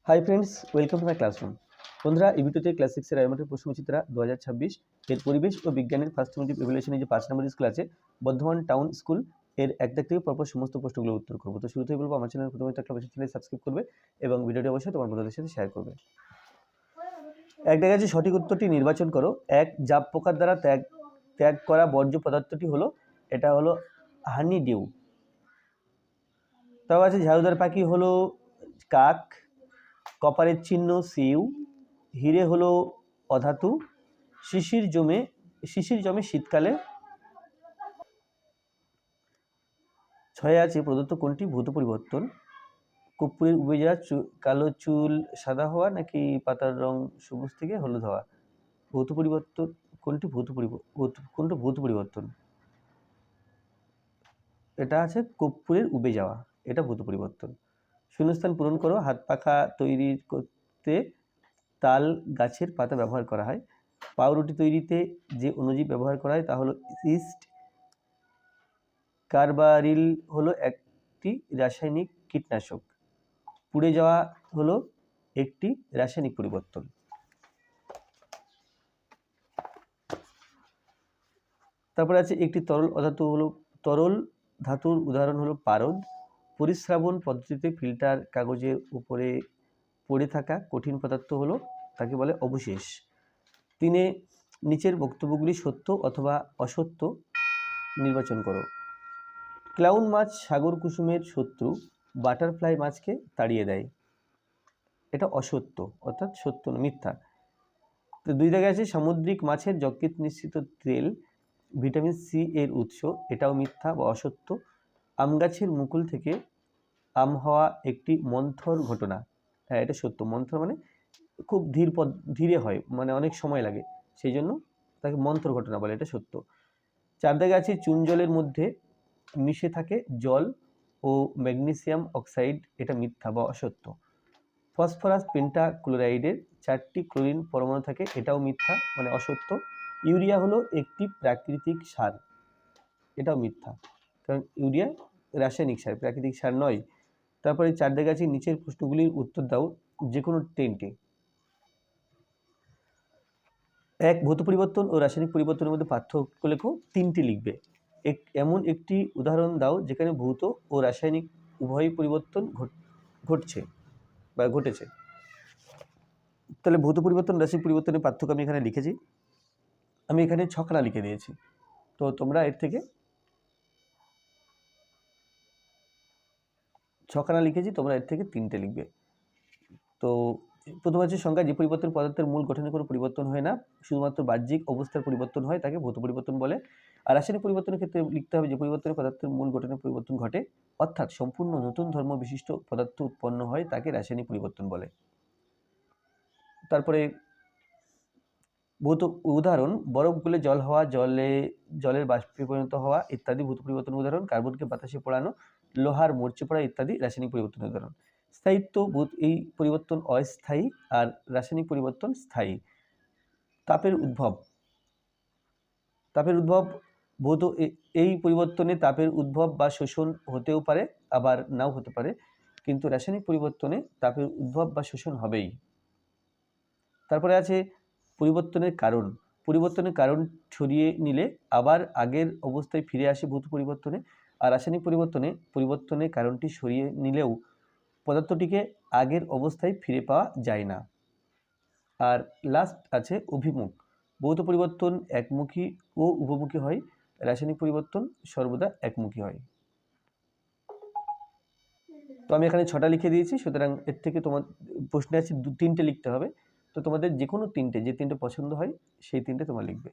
Hi friends, welcome to my classroom. বন্ধুরা, এই ভিডিওতে ক্লাস 6 এর আয়োমিক প্রশ্নবিচিত্রা 2026 এর পরিবেশ ও বিজ্ঞানের ফার্স্ট ইউনিট ইভ্যালুয়েশনের যে 5 নম্বর স্কুল আছে বর্ধমান টাউন স্কুল এর এক দাগ থেকে পরপর সমস্ত প্রশ্নগুলো উত্তর করবো। তো শুরুতেই বলবো আমার চ্যানেল প্রথমে একটা চ্যানেল সাবস্ক্রাইব করবে এবং ভিডিওটি অবশ্যই তোমার বন্ধুদের সাথে শেয়ার করবে। এক দাগে আছে সঠিক উত্তরটি নির্বাচন করো। এক, জাপ পোকার দ্বারা ত্যাগ করা বর্জ্য পদার্থটি হলো, এটা হলো হানি ডিউ। তারপর আছে ঝাড়ুদার পাখি হলো কাক, কপারের চিহ্ন সিউ, হিরে হলো অধাতু, শিশির জমে শীতকালে। ছয়ে আছে প্রদত্ত কোনটি ভৌত পরিবর্তন? কর্পূরের উবে যাওয়া, কালো চুল সাদা হওয়া, নাকি পাতার রং সবুজ থেকে হলুদ হওয়া? ভৌত পরিবর্তন কোনটি? কোনটা ভৌত পরিবর্তন? এটা আছে কর্পূরের উবে যাওয়া, এটা ভৌত পরিবর্তন। শূন্যস্থান পূরণ করো। হাত পাখা তৈরি করতে তাল গাছের পাতা ব্যবহার করা হয়। পাউরুটি তৈরিতে যে অণুজীব ব্যবহার করা হয় তা হলো ইস্ট। কার্বারিল হলো একটি রাসায়নিক কীটনাশক। পুড়ে যাওয়া হলো একটি রাসায়নিক পরিবর্তন। তারপরে আছে একটি তরল ধাতুর উদাহরণ হলো পারদ। পরিস্রাবণ পদ্ধতিতে ফিল্টার কাগজের উপরে পড়ে থাকা কঠিন পদার্থ হলো, তাকে বলে অবশেষ। তিনে নিচের বক্তব্যগুলি সত্য অথবা অসত্য নির্বাচন করো। ক্লাউন মাছ সাগর কুসুমের শত্রু, বাটারফ্লাই মাছকে তাড়িয়ে দেয়। এটা অসত্য, অর্থাৎ সত্য না, মিথ্যা। তো দুই জায়গায় আছে সামুদ্রিক মাছের যকৃৎ নিঃসৃত তেল ভিটামিন সি এর উৎস, এটাও মিথ্যা বা অসত্য। আম গাছের মুকুল থেকে আম হওয়া একটি মন্থর ঘটনা, হ্যাঁ এটা সত্য। মন্থর মানে খুব ধীরে হয়, মানে অনেক সময় লাগে, সেই জন্য তাকে মন্থর ঘটনা বলে, এটা সত্য। চার দাগে আছে চুন জলের মধ্যে মিশে থাকে জল ও ম্যাগনেসিয়াম অক্সাইড, এটা মিথ্যা বা অসত্য। ফসফরাস পেন্টাক্লোরাইডের 4টি ক্লোরিন পরমাণু থাকে, এটাও মিথ্যা মানে অসত্য। ইউরিয়া হলো একটি প্রাকৃতিক সার, এটাও মিথ্যা, কারণ ইউরিয়া রাসায়নিক সার, প্রাকৃতিক সার নয়। তারপরে চার দাগে আছে নিচের প্রশ্নগুলির উত্তর দাও যে কোনো 10টি। এক, ভৌত পরিবর্তন ও রাসায়নিক পরিবর্তনের মধ্যে পার্থক্য লেখো, 3টি লিখবে। এমন একটি উদাহরণ দাও যেখানে ভৌত ও রাসায়নিক উভয় পরিবর্তন ঘটেছে। তাহলে ভৌত পরিবর্তন রাসায়নিক পরিবর্তনের পার্থক্য আমি এখানে লিখেছি, আমি এখানে 6খানা লিখে দিয়েছি। তো তোমরা এর থেকে 6খানা লিখেছি, তোমরা এর থেকে 3টে লিখবে। তো প্রথম হচ্ছে সংখ্যা, যে পরিবর্তন পদার্থের মূল গঠনে কোনো পরিবর্তন হয় না, শুধুমাত্র বাহ্যিক অবস্থার পরিবর্তন হয়, তাকে ভৌত পরিবর্তন বলে। আর রাসায়নিক পরিবর্তনের ক্ষেত্রে লিখতে হবে যে পরিবর্তনে পদার্থের মূল গঠনের পরিবর্তন ঘটে, অর্থাৎ সম্পূর্ণ নতুন ধর্ম বিশিষ্ট পদার্থ উৎপন্ন হয়, তাকে রাসায়নিক পরিবর্তন বলে। তারপরে ভৌত উদাহরণ, বরফ গলে জল হওয়া, জলের বাষ্পে পরিণত হওয়া ইত্যাদি ভৌত পরিবর্তন উদাহরণ। কার্বনকে বাতাসে পোড়ানো, লোহার মরচে পড়া ইত্যাদি রাসায়নিক পরিবর্তন উদাহরণ। স্থায়িত্ব, এই পরিবর্তন অস্থায়ী আর রাসায়নিক পরিবর্তন স্থায়ী। তাপের উদ্ভব ভৌত এই পরিবর্তনে তাপের উদ্ভব বা শোষণ হতেও পারে, আবার নাও হতে পারে, কিন্তু রাসায়নিক পরিবর্তনে তাপের উদ্ভব বা শোষণ হবেই। তারপরে আছে পরিবর্তনের কারণ ছড়িয়ে নিলে আবার আগের অবস্থায় ফিরে আসে ভৌত পরিবর্তনে। আর রাসায়নিক পরিবর্তনের কারণটি সরিয়ে নিলেও পদার্থটিকে আগের অবস্থায় ফিরে পাওয়া যায় না। আর লাস্ট আছে অভিমুখ, ভৌত পরিবর্তন একমুখী ও উভমুখী হয়, রাসায়নিক পরিবর্তন সর্বদা একমুখী হয়। তো আমি এখানে 6টা লিখে দিয়েছি, সুতরাং এর থেকে তোমার প্রশ্নে আছে 3টে লিখতে হবে। তো তোমাদের যে কোনো 3টে, যে 3টে পছন্দ হয় সেই 3টে তোমরা লিখবে।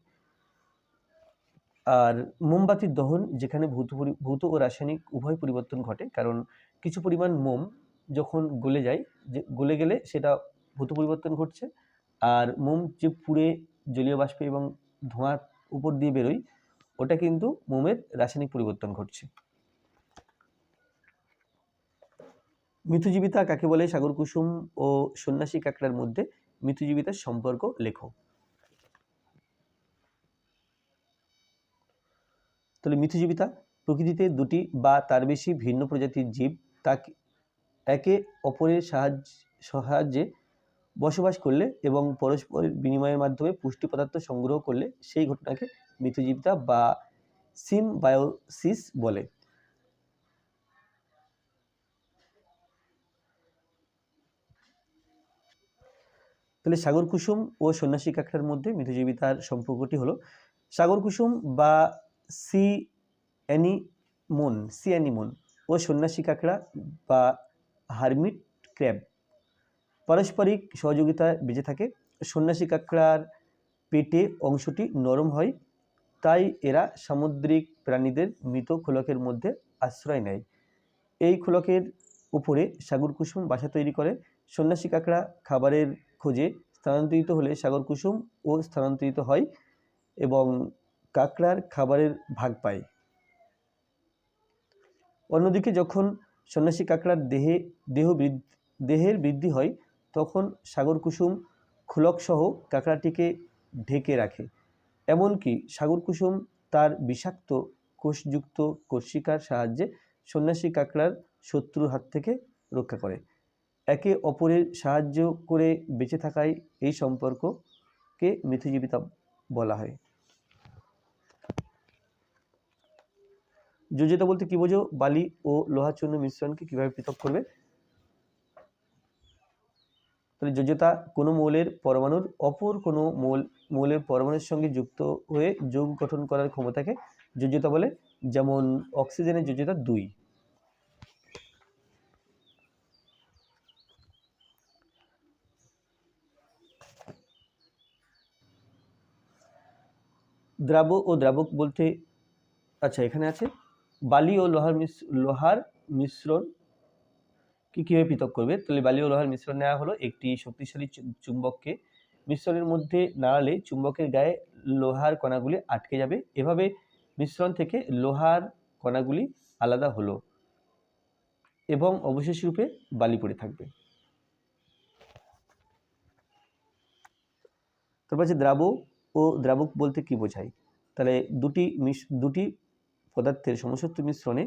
আর মোমবাতির দহন, যেখানে ভৌত ও রাসায়নিক উভয় পরিবর্তন ঘটে, কারণ কিছু পরিমাণ মোম যখন গলে যায়, গলে গেলে সেটা ভৌত পরিবর্তন ঘটছে, আর মোম যে পুড়ে জলীয় বাষ্প এবং ধোঁয়া উপর দিয়ে বেরোয়, ওটা কিন্তু মোমের রাসায়নিক পরিবর্তন ঘটছে। মৃত্যুজীবিতা কাকে বলে? সাগর কুসুম ও সন্ন্যাসী কাকড়ার মধ্যে মৃত্যুজীবিতার সম্পর্ক লেখো। তাহলে মৃত্যুজীবিতা, প্রকৃতিতে 2টি বা তার বেশি ভিন্ন প্রজাতির জীব তাকে একে অপরের সাহায্যে বসবাস করলে এবং পরস্পর বিনিময়ের মাধ্যমে পুষ্টি পদার্থ সংগ্রহ করলে সেই ঘটনাকে মিথজীবিতা বা সিমবায়োসিস বলে। তাহলে সাগর কুসুম ও সন্ন্যাসী কাঁকড়ার মধ্যে মিথজীবিতার সম্পর্কটি হলো সাগর কুসুম বা সি অ্যানিমোন ও সন্ন্যাসী কাঁকড়া বা হারমিট ক্র্যাব পারস্পরিক সহযোগিতায় বেঁচে থাকে। সন্ন্যাসী কাঁকড়ার পেটে অংশটি নরম হয়, তাই এরা সামুদ্রিক প্রাণীদের মৃত খোলকের মধ্যে আশ্রয় নেয়। এই খোলকের উপরে সাগর কুসুম বাসা তৈরি করে। সন্ন্যাসী কাঁকড়া খাবারের খোঁজে স্থানান্তরিত হলে সাগর কুসুমও স্থানান্তরিত হয় এবং কাঁকড়ার খাবারের ভাগ পায়। অন্যদিকে যখন সন্ন্যাসী কাঁকড়ার দেহের বৃদ্ধি হয় তখন সাগর কুসুম খোলকসহ কাঁকড়াটিকে ঢেকে রাখে। এমনকি সাগর কুসুম তার বিষাক্ত কোষযুক্ত কোষিকার সাহায্যে সন্ন্যাসী কাঁকড়ার শত্রুর হাত থেকে রক্ষা করে। একে অপরের সাহায্য করে বেঁচে থাকায় এই সম্পর্ককে মিথজীবিতা বলা হয়। যোজ্যতা বলতে কি বোঝো? বালি ও লোহা চূর্ণ মিশ্রণকে কিভাবে পৃথক করবে? তাহলে যোজ্যতা কোনো মৌলের পরমাণুর অপর কোনো মৌলের পরমাণুর সঙ্গে যুক্ত হয়ে যৌগ গঠন করার ক্ষমতাকে যোজ্যতা বলে। যেমন অক্সিজেনের যোজ্যতা 2। দ্রাব্য ও দ্রাবক বলতে আচ্ছা এখানে আছে বালি ও লোহার মিশ্রণ কি কিভাবে পৃথক করবে। তাহলে বালি ও লোহার মিশ্রণ নেওয়া হলো একটি শক্তিশালী চুম্বককে মিশ্রণের মধ্যে নাড়ালে চুম্বকের গায়ে লোহার কণাগুলি আটকে যাবে। এভাবে মিশ্রণ থেকে লোহার কণাগুলি আলাদা হলো এবং অবশেষ রূপে বালি পড়ে থাকবে। তারপর আছে দ্রাব্য ও দ্রাবক বলতে কি বোঝায়। তাহলে দুটি পদার্থের সমসত্ব মিশ্রণে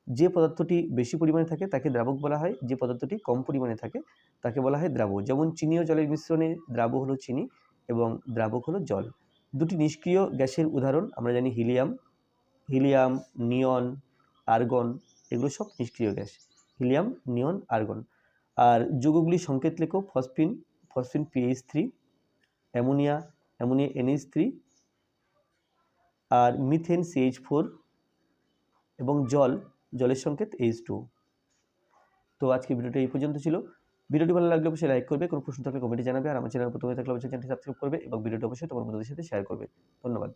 যে পদার্থটি বেশি পরিমাণে থাকে তাকে দ্রাবক বলা হয়, যে পদার্থটি কম পরিমাণে থাকে তাকে বলা হয় দ্রাব্য। যেমন চিনি ও জলের মিশ্রণে দ্রাব্য হলো চিনি এবং দ্রাবক হলো জল। দুটি নিষ্ক্রিয় গ্যাসের উদাহরণ আমরা জানি হিলিয়াম, নিয়ন, আর্গন, এগুলো সব নিষ্ক্রিয় গ্যাস। হিলিয়াম, নিয়ন, আর্গন। আর যৌগগুলির সংকেত লেখো ফসফিন PH3, অ্যামোনিয়া NH3, আর মিথেন CH4 এবং জলের সংকেত H2। তো আজকে ভিডিওটা এই পর্যন্ত ছিল। ভিডিওটি ভালো লাগলে অবশ্যই লাইক করবে, কোনো প্রশ্ন থাকলে কমেন্টে জানাবে, আর আমার চ্যানেল প্রথমে থাকলে অবশ্যই চ্যানেলটি সাবস্ক্রাইব করবে এবং ভিডিওটি অবশ্যই তোমার বন্ধুদের সাথে শেয়ার করবে। ধন্যবাদ।